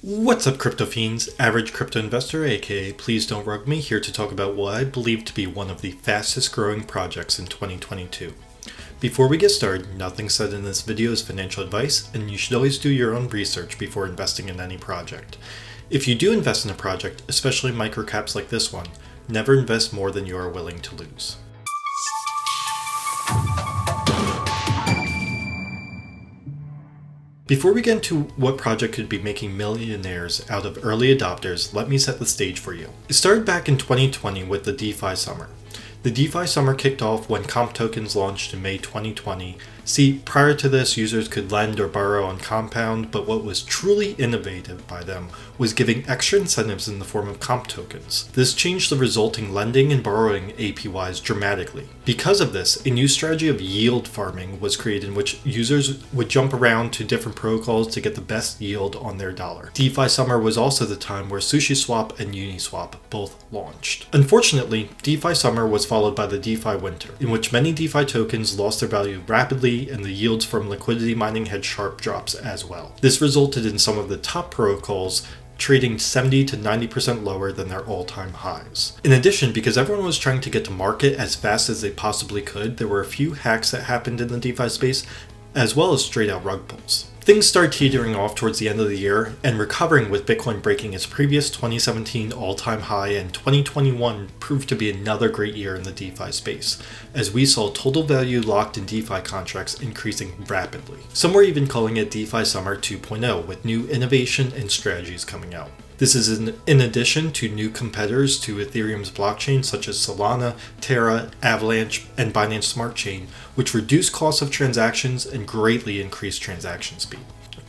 What's up, crypto fiends? Average crypto investor, aka Please Don't Rug Me, here to talk about what I believe to be one of the fastest growing projects in 2022. Before we get started, nothing said in this video is financial advice, and you should always do your own research before investing in any project. If you do invest in a project, especially microcaps like this one, never invest more than you are willing to lose. Before we get into what project could be making millionaires out of early adopters, let me set the stage for you. It started back in 2020 with the DeFi summer. The DeFi summer kicked off when comp tokens launched in May 2020. See, prior to this, users could lend or borrow on Compound, but what was truly innovative by them was giving extra incentives in the form of comp tokens. This changed the resulting lending and borrowing APYs dramatically. Because of this, a new strategy of yield farming was created in which users would jump around to different protocols to get the best yield on their dollar. DeFi summer was also the time where SushiSwap and Uniswap both launched. Unfortunately, DeFi summer was followed by the DeFi winter, in which many DeFi tokens lost their value rapidly and the yields from liquidity mining had sharp drops as well. This resulted in some of the top protocols trading 70 to 90% lower than their all-time highs. In addition, because everyone was trying to get to market as fast as they possibly could, there were a few hacks that happened in the DeFi space, as well as straight-out rug pulls. Things started teetering off towards the end of the year and recovering, with Bitcoin breaking its previous 2017 all-time high, and 2021 proved to be another great year in the DeFi space, as we saw total value locked in DeFi contracts increasing rapidly. Some were even calling it DeFi Summer 2.0, with new innovation and strategies coming out. This is in addition to new competitors to Ethereum's blockchain such as Solana, Terra, Avalanche, and Binance Smart Chain, which reduce costs of transactions and greatly increase transaction speed.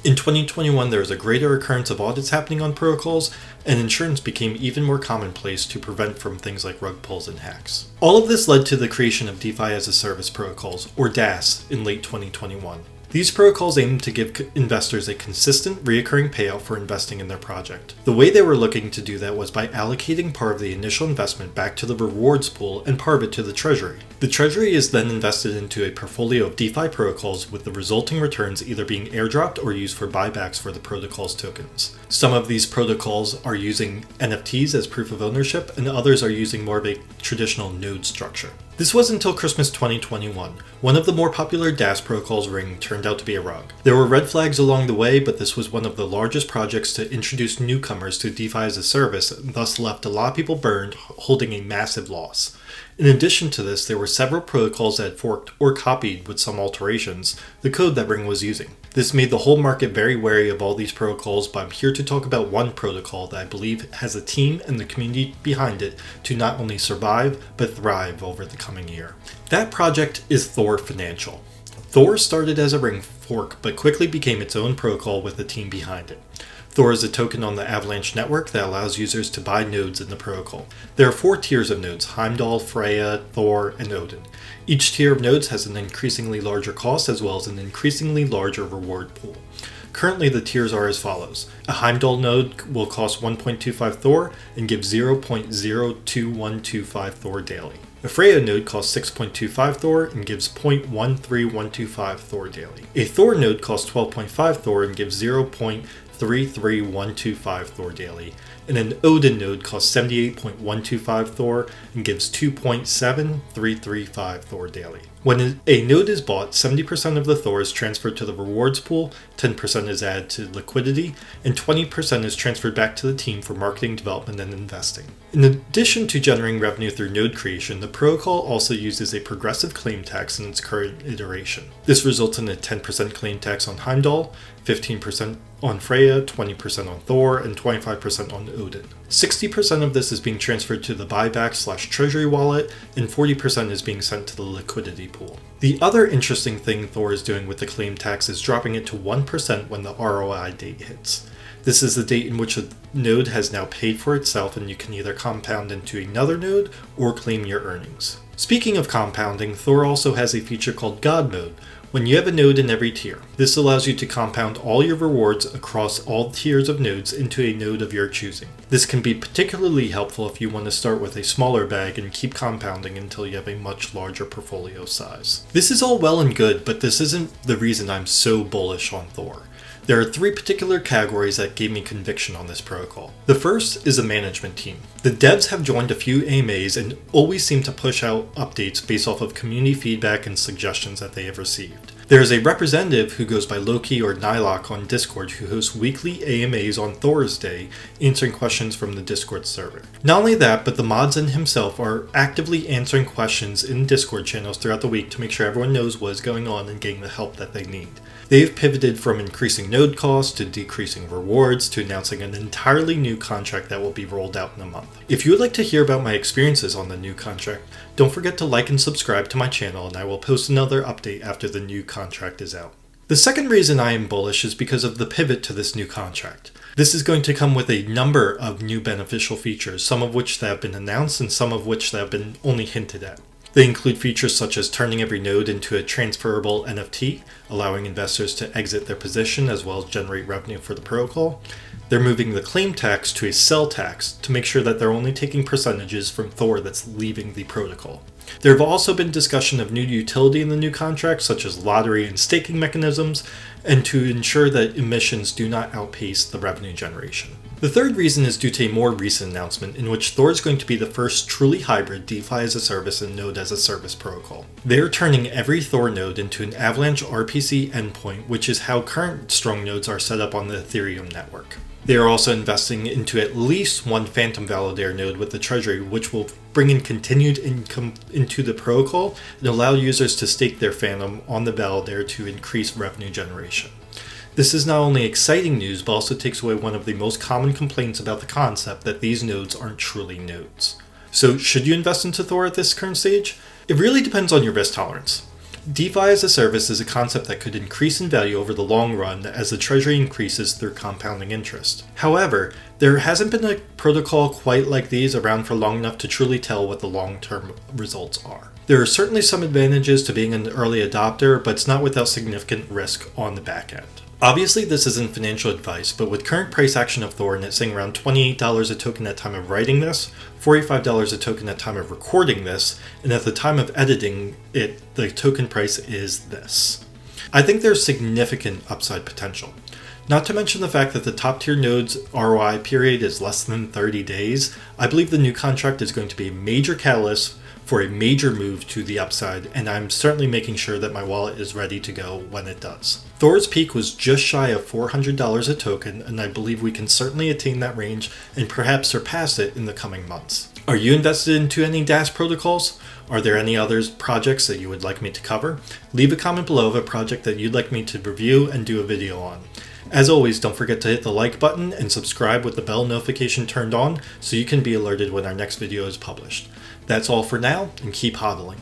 In 2021, there was a greater occurrence of audits happening on protocols, and insurance became even more commonplace to prevent from things like rug pulls and hacks. All of this led to the creation of DeFi as a Service protocols, or DAAS, in late 2021. These protocols aim to give investors a consistent, recurring payout for investing in their project. The way they were looking to do that was by allocating part of the initial investment back to the rewards pool and part of it to the treasury. The treasury is then invested into a portfolio of DeFi protocols, with the resulting returns either being airdropped or used for buybacks for the protocol's tokens. Some of these protocols are using NFTs as proof of ownership, and others are using more of a traditional node structure. This was until Christmas 2021. One of the more popular DAAS protocols, Ring, turned out to be a rug. There were red flags along the way, but this was one of the largest projects to introduce newcomers to DeFi as a service, and thus left a lot of people burned, holding a massive loss. In addition to this, there were several protocols that had forked or copied, with some alterations, the code that Ring was using. This made the whole market very wary of all these protocols, but I'm here to talk about one protocol that I believe has a team and the community behind it to not only survive, but thrive over the coming year. That project is Thor Financial. Thor started as a Ring fork, but quickly became its own protocol with a team behind it. Thor is a token on the Avalanche network that allows users to buy nodes in the protocol. There are 4 tiers of nodes: Heimdall, Freya, Thor, and Odin. Each tier of nodes has an increasingly larger cost as well as an increasingly larger reward pool. Currently, the tiers are as follows. A Heimdall node will cost 1.25 Thor and give 0.02125 Thor daily. A Freya node costs 6.25 Thor and gives 0.13125 Thor daily. A Thor node costs 12.5 Thor and gives 0.33125 Thor daily, and an Odin node costs 78.125 Thor and gives 2.7335 Thor daily. When a node is bought, 70% of the Thor is transferred to the rewards pool, 10% is added to liquidity, and 20% is transferred back to the team for marketing, development, and investing. In addition to generating revenue through node creation, the protocol also uses a progressive claim tax in its current iteration. This results in a 10% claim tax on Heimdall, 15% on Freya, 20% on Thor, and 25% on Odin. 60% of this is being transferred to the buyback/treasury wallet, and 40% is being sent to the liquidity pool. The other interesting thing Thor is doing with the claim tax is dropping it to 1% when the ROI date hits. This is the date in which a node has now paid for itself, and you can either compound into another node or claim your earnings. Speaking of compounding, Thor also has a feature called God Mode, when you have a node in every tier. This allows you to compound all your rewards across all tiers of nodes into a node of your choosing. This can be particularly helpful if you want to start with a smaller bag and keep compounding until you have a much larger portfolio size. This is all well and good, but this isn't the reason I'm so bullish on Thor. There are three particular categories that gave me conviction on this protocol. The first is the management team. The devs have joined a few AMAs and always seem to push out updates based off of community feedback and suggestions that they have received. There is a representative who goes by Loki or Nylok on Discord who hosts weekly AMAs on Thor's Day, answering questions from the Discord server. Not only that, but the mods and himself are actively answering questions in Discord channels throughout the week to make sure everyone knows what is going on and getting the help that they need. They've pivoted from increasing node costs to decreasing rewards to announcing an entirely new contract that will be rolled out in a month. If you would like to hear about my experiences on the new contract, don't forget to like and subscribe to my channel, and I will post another update after the new contract is out. The second reason I am bullish is because of the pivot to this new contract. This is going to come with a number of new beneficial features, some of which that have been announced and some of which that have been only hinted at. They include features such as turning every node into a transferable NFT, allowing investors to exit their position as well as generate revenue for the protocol. They're moving the claim tax to a sell tax to make sure that they're only taking percentages from Thor that's leaving the protocol. There have also been discussion of new utility in the new contract, such as lottery and staking mechanisms, and to ensure that emissions do not outpace the revenue generation. The third reason is due to a more recent announcement in which Thor is going to be the first truly hybrid DeFi as a service and node as a service protocol. They are turning every Thor node into an Avalanche RPC endpoint, which is how current strong nodes are set up on the Ethereum network. They are also investing into at least one Phantom Validator node with the treasury, which will bring in continued income into the protocol and allow users to stake their Phantom on the Validator to increase revenue generation. This is not only exciting news, but also takes away one of the most common complaints about the concept that these nodes aren't truly nodes. So should you invest into Thor at this current stage? It really depends on your risk tolerance. DeFi as a service is a concept that could increase in value over the long run as the treasury increases through compounding interest. However, there hasn't been a protocol quite like these around for long enough to truly tell what the long-term results are. There are certainly some advantages to being an early adopter, but it's not without significant risk on the back end. Obviously, this isn't financial advice, but with current price action of Thor and it sitting around $28 a token at time of writing this, $45 a token at time of recording this, and at the time of editing it, the token price is this. I think there's significant upside potential. Not to mention the fact that the top tier node's ROI period is less than 30 days, I believe the new contract is going to be a major catalyst for a major move to the upside, and I'm certainly making sure that my wallet is ready to go when it does. Thor's peak was just shy of $400 a token, and I believe we can certainly attain that range and perhaps surpass it in the coming months. Are you invested into any DAAS protocols? Are there any other projects that you would like me to cover? Leave a comment below of a project that you'd like me to review and do a video on. As always, don't forget to hit the like button and subscribe with the bell notification turned on so you can be alerted when our next video is published. That's all for now, and keep hodling.